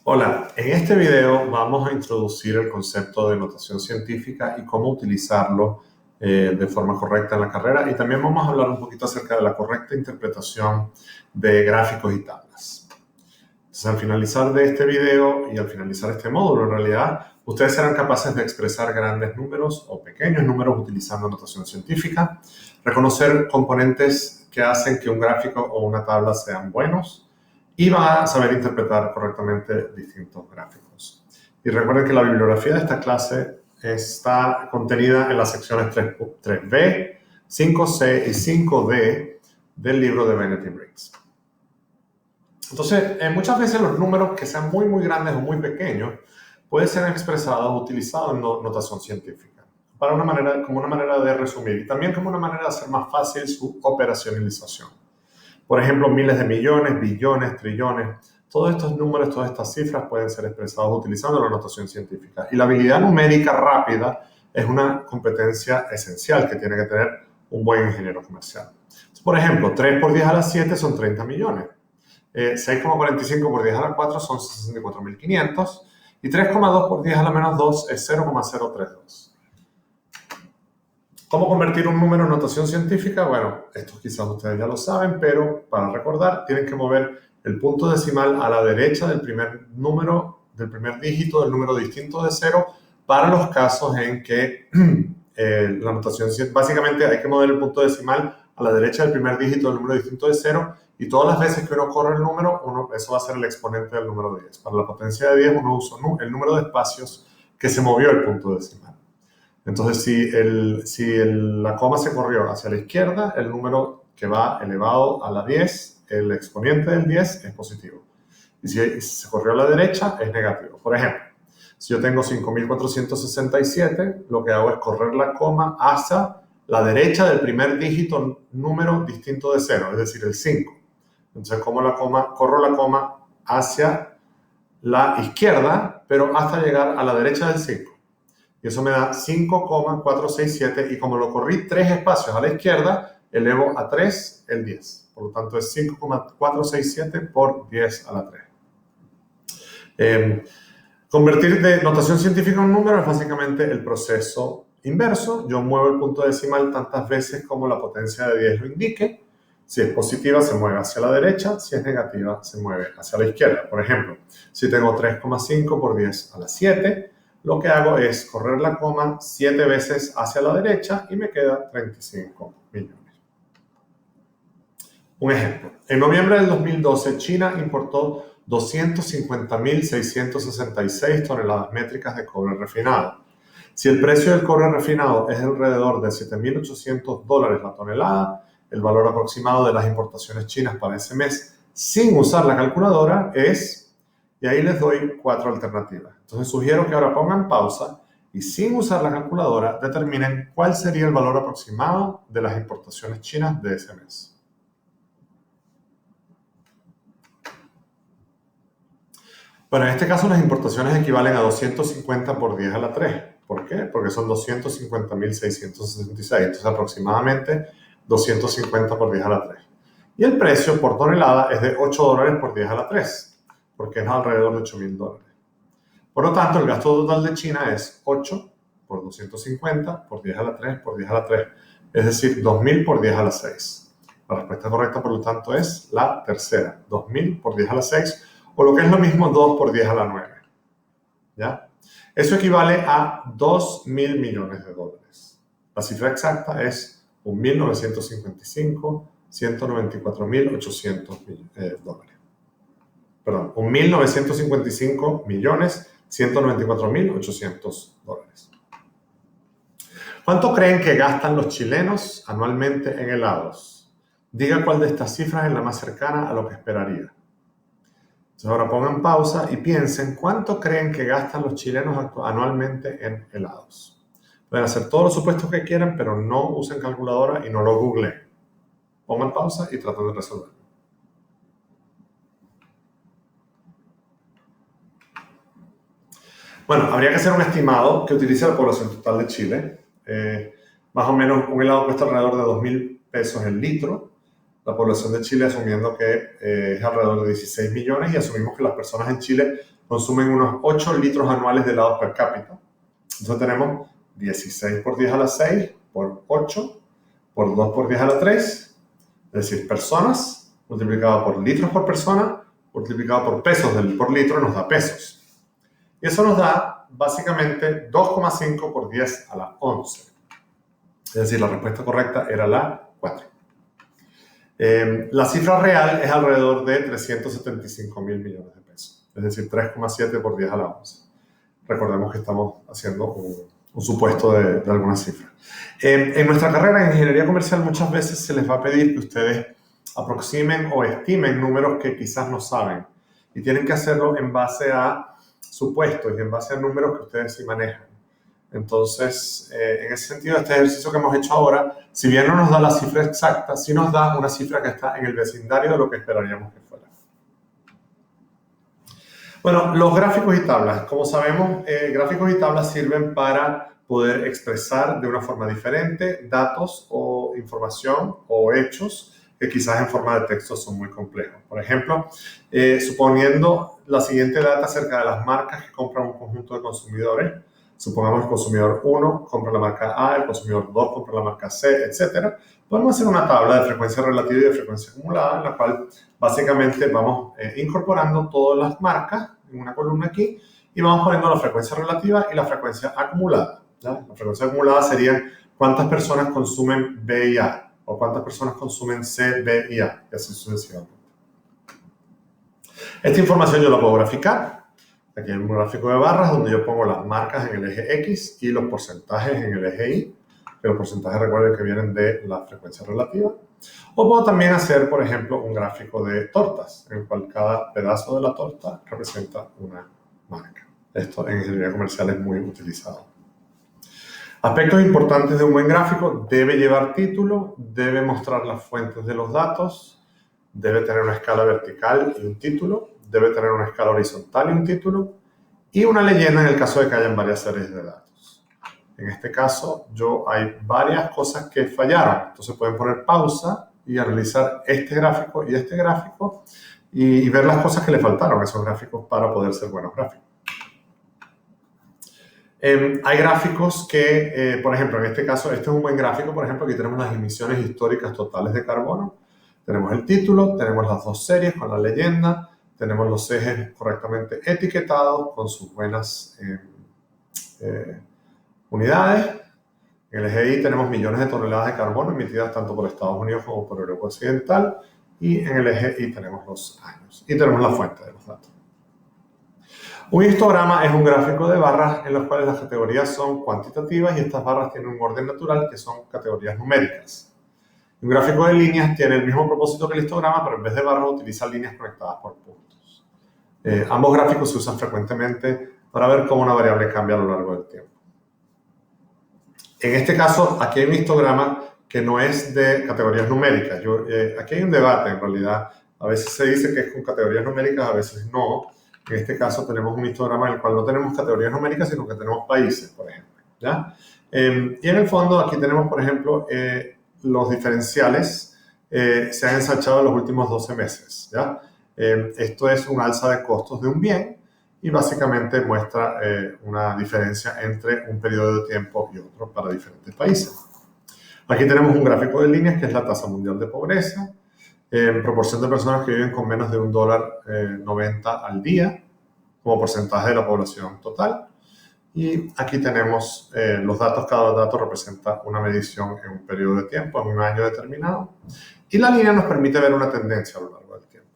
Hola, en este video vamos a introducir el concepto de notación científica y cómo utilizarlo de forma correcta en la carrera, y también vamos a hablar un poquito acerca de la correcta interpretación de gráficos y tablas. Entonces, al finalizar de este video y al finalizar este módulo, en realidad, ustedes serán capaces de expresar grandes números o pequeños números utilizando notación científica, reconocer componentes que hacen que un gráfico o una tabla sean buenos, y van a saber interpretar correctamente distintos gráficos. Y recuerden que la bibliografía de esta clase está contenida en las secciones 3B, 5C y 5D del libro de Bennett y Briggs. Entonces, muchas veces los números que sean muy grandes o muy pequeños pueden ser expresados o utilizados en notación científica como una manera de resumir y también como una manera de hacer más fácil su operacionalización. Por ejemplo, miles de millones, billones, trillones. Todos estos números, todas estas cifras pueden ser expresados utilizando la notación científica. Y la habilidad numérica rápida es una competencia esencial que tiene que tener un buen ingeniero comercial. Por ejemplo, 3 por 10 a la 7 son 30 millones. 6,45 por 10 a la 4 son 64.500. Y 3,2 por 10 a la menos 2 es 0,032. ¿Cómo convertir un número en notación científica? Bueno, esto quizás ustedes ya lo saben, pero para recordar, tienen que mover el punto decimal a la derecha del primer número, del primer dígito del número distinto de 0, para los casos en que la notación, básicamente hay que mover el punto decimal a la derecha del primer dígito del número distinto de 0, y todas las veces que uno corre el número, eso va a ser el exponente del número 10. Para la potencia de 10 uno usa el número de espacios que se movió el punto decimal. Entonces, si la coma se corrió hacia la izquierda, el número que va elevado a la 10, el exponente del 10 es positivo. Y si se corrió a la derecha, es negativo. Por ejemplo, si yo tengo 5.467, lo que hago es correr la coma hacia la derecha del primer dígito número distinto de 0, es decir, el 5. Entonces, corro la coma hacia la izquierda, pero hasta llegar a la derecha del 5. Y eso me da 5,467, y como lo corrí 3 espacios a la izquierda, elevo a 3 el 10. Por lo tanto, es 5,467 por 10 a la 3. Convertir de notación científica a un número es básicamente el proceso inverso. Yo muevo el punto decimal tantas veces como la potencia de 10 lo indique. Si es positiva, se mueve hacia la derecha. Si es negativa, se mueve hacia la izquierda. Por ejemplo, si tengo 3,5 por 10 a la 7, lo que hago es correr la coma 7 veces hacia la derecha y me queda 35 millones. Un ejemplo. En noviembre del 2012, China importó 250.666 toneladas métricas de cobre refinado. Si el precio del cobre refinado es alrededor de $7.800 la tonelada, el valor aproximado de las importaciones chinas para ese mes, sin usar la calculadora, es... Y ahí les doy 4 alternativas. Entonces sugiero que ahora pongan pausa y, sin usar la calculadora, determinen cuál sería el valor aproximado de las importaciones chinas de ese mes. Bueno, en este caso las importaciones equivalen a 250 por 10 a la 3. ¿Por qué? Porque son 250.666. Entonces aproximadamente 250 por 10 a la 3. Y el precio por tonelada es de $8 por 10 a la 3. Porque es alrededor de $8.000. Por lo tanto, el gasto total de China es 8 por 250 por 10 a la 3 por 10 a la 3, es decir, 2.000 por 10 a la 6. La respuesta correcta, por lo tanto, es la tercera, 2.000 por 10 a la 6, o lo que es lo mismo, 2 por 10 a la 9. ¿Ya? Eso equivale a 2.000 millones de dólares. La cifra exacta es 1.955.194.800 dólares. Perdón, 1.955.194.800 dólares. ¿Cuánto creen que gastan los chilenos anualmente en helados? Diga cuál de estas cifras es la más cercana a lo que esperaría. Entonces ahora pongan pausa y piensen cuánto creen que gastan los chilenos anualmente en helados. Pueden hacer todos los supuestos que quieran, pero no usen calculadora y no lo googleen. Pongan pausa y traten de resolverlo. Bueno, habría que hacer un estimado que utilice la población total de Chile. Más o menos un helado cuesta alrededor de 2.000 pesos el litro. La población de Chile, asumiendo que es alrededor de 16 millones, y asumimos que las personas en Chile consumen unos 8 litros anuales de helados per cápita. Entonces tenemos 16 por 10 a la 6 por 8 por 2 por 10 a la 3, es decir, personas multiplicado por litros por persona multiplicado por pesos por litro nos da pesos. Y eso nos da básicamente 2,5 por 10 a la 11. Es decir, la respuesta correcta era la 4. La cifra real es alrededor de 375 mil millones de pesos. Es decir, 3,7 por 10 a la 11. Recordemos que estamos haciendo un supuesto de alguna cifra. En nuestra carrera en ingeniería comercial muchas veces se les va a pedir que ustedes aproximen o estimen números que quizás no saben. Y tienen que hacerlo en base a supuestos y en base a números que ustedes sí manejan. Entonces, en ese sentido, este ejercicio que hemos hecho ahora, si bien no nos da la cifra exacta, sí nos da una cifra que está en el vecindario de lo que esperaríamos que fuera. Bueno, los gráficos y tablas. Como sabemos, gráficos y tablas sirven para poder expresar de una forma diferente datos o información o hechos que quizás en forma de texto son muy complejos. Por ejemplo, suponiendo la siguiente data acerca de las marcas que compran un conjunto de consumidores, supongamos el consumidor 1 compra la marca A, el consumidor 2 compra la marca C, etc. Podemos hacer una tabla de frecuencia relativa y de frecuencia acumulada en la cual básicamente vamos incorporando todas las marcas en una columna aquí y vamos poniendo la frecuencia relativa y la frecuencia acumulada. ¿Ya? La frecuencia acumulada sería cuántas personas consumen B y A o cuántas personas consumen C, B y A, y así sucesivamente. Esta información yo la puedo graficar. Aquí hay un gráfico de barras donde yo pongo las marcas en el eje X y los porcentajes en el eje Y, que los porcentajes recuerden que vienen de la frecuencia relativa. O puedo también hacer, por ejemplo, un gráfico de tortas, en el cual cada pedazo de la torta representa una marca. Esto en ingeniería comercial es muy utilizado. Aspectos importantes de un buen gráfico: debe llevar título, debe mostrar las fuentes de los datos, debe tener una escala vertical y un título, debe tener una escala horizontal y un título, y una leyenda en el caso de que hayan varias series de datos. En este caso, hay varias cosas que fallaron. Entonces pueden poner pausa y analizar este gráfico y ver las cosas que le faltaron a esos gráficos para poder ser buenos gráficos. Hay gráficos que, por ejemplo, en este caso, este es un buen gráfico. Por ejemplo, aquí tenemos las emisiones históricas totales de carbono. Tenemos el título, tenemos las dos series con la leyenda, tenemos los ejes correctamente etiquetados con sus buenas unidades. En el eje Y tenemos millones de toneladas de carbono emitidas tanto por Estados Unidos como por Europa Occidental. Y en el eje Y tenemos los años. Y tenemos la fuente de los datos. Un histograma es un gráfico de barras en los cuales las categorías son cuantitativas y estas barras tienen un orden natural que son categorías numéricas. Un gráfico de líneas tiene el mismo propósito que el histograma, pero en vez de barras utiliza líneas conectadas por puntos. Ambos gráficos se usan frecuentemente para ver cómo una variable cambia a lo largo del tiempo. En este caso, aquí hay un histograma que no es de categorías numéricas. Aquí hay un debate, en realidad. A veces se dice que es con categorías numéricas, a veces no. En este caso tenemos un histograma en el cual no tenemos categorías numéricas, sino que tenemos países, por ejemplo. ¿Ya? Y en el fondo aquí tenemos, por ejemplo, los diferenciales se han ensanchado en los últimos 12 meses. ¿Ya? Esto es un alza de costos de un bien y básicamente muestra una diferencia entre un periodo de tiempo y otro para diferentes países. Aquí tenemos un gráfico de líneas que es la tasa mundial de pobreza, en proporción de personas que viven con menos de $1.90 al día como porcentaje de la población total. Y aquí tenemos los datos. Cada dato representa una medición en un periodo de tiempo, en un año determinado. Y la línea nos permite ver una tendencia a lo largo del tiempo.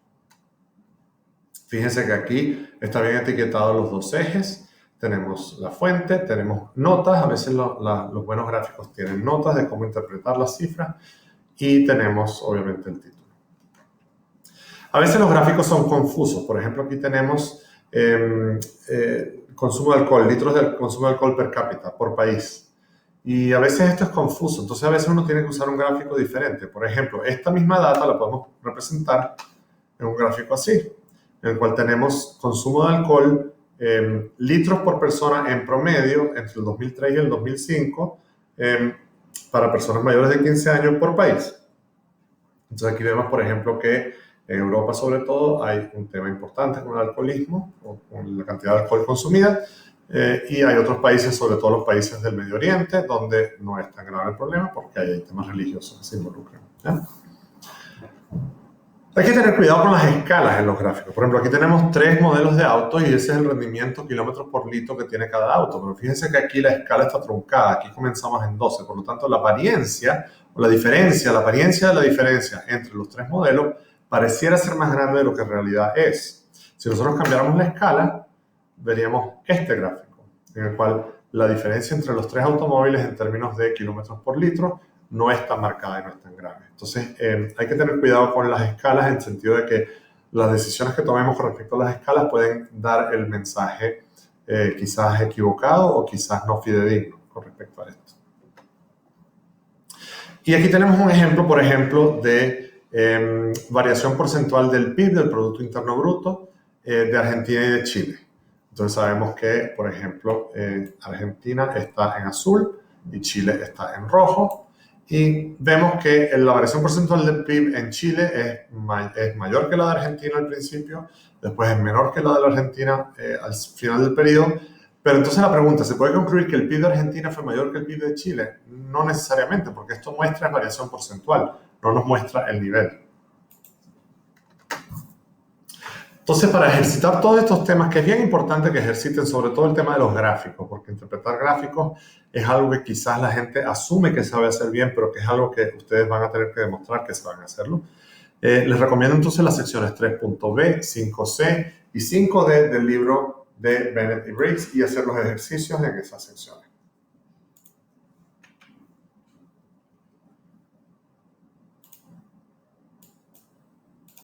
Fíjense que aquí está bien etiquetados los dos ejes. Tenemos la fuente, tenemos notas. A veces los buenos gráficos tienen notas de cómo interpretar las cifras. Y tenemos, obviamente, el título. A veces los gráficos son confusos. Por ejemplo, aquí tenemos consumo de alcohol, litros de consumo de alcohol per cápita por país. Y a veces esto es confuso. Entonces, a veces uno tiene que usar un gráfico diferente. Por ejemplo, esta misma data la podemos representar en un gráfico así, en el cual tenemos consumo de alcohol, litros por persona en promedio entre el 2003 y el 2005 para personas mayores de 15 años por país. Entonces aquí vemos, por ejemplo, que En Europa, sobre todo, hay un tema importante con el alcoholismo o con la cantidad de alcohol consumida. Y hay otros países, sobre todo los países del Medio Oriente, donde no es tan grave el problema porque hay temas religiosos que se involucran, ¿ya? Hay que tener cuidado con las escalas en los gráficos. Por ejemplo, aquí tenemos 3 modelos de autos y ese es el rendimiento kilómetros por litro que tiene cada auto. Pero fíjense que aquí la escala está truncada. Aquí comenzamos en 12. Por lo tanto, la apariencia o la diferencia, la apariencia de la diferencia entre los 3 modelos pareciera ser más grande de lo que en realidad es. Si nosotros cambiáramos la escala, veríamos este gráfico, en el cual la diferencia entre los 3 automóviles en términos de kilómetros por litro no es tan marcada y no es tan grave. Entonces, hay que tener cuidado con las escalas en el sentido de que las decisiones que tomemos con respecto a las escalas pueden dar el mensaje quizás equivocado o quizás no fidedigno con respecto a esto. Y aquí tenemos un ejemplo, por ejemplo, de variación porcentual del PIB, del Producto Interno Bruto, de Argentina y de Chile. Entonces sabemos que, por ejemplo, Argentina está en azul y Chile está en rojo. Y vemos que la variación porcentual del PIB en Chile es mayor que la de Argentina al principio, después es menor que la de la Argentina al final del periodo. Pero entonces la pregunta, ¿se puede concluir que el PIB de Argentina fue mayor que el PIB de Chile? No necesariamente, porque esto muestra variación porcentual, no nos muestra el nivel. Entonces, para ejercitar todos estos temas, que es bien importante que ejerciten sobre todo el tema de los gráficos, porque interpretar gráficos es algo que quizás la gente asume que sabe hacer bien, pero que es algo que ustedes van a tener que demostrar que saben hacerlo. Les recomiendo entonces las secciones 3.b, 5c y 5d del libro de Bennett y Briggs y hacer los ejercicios en esas secciones.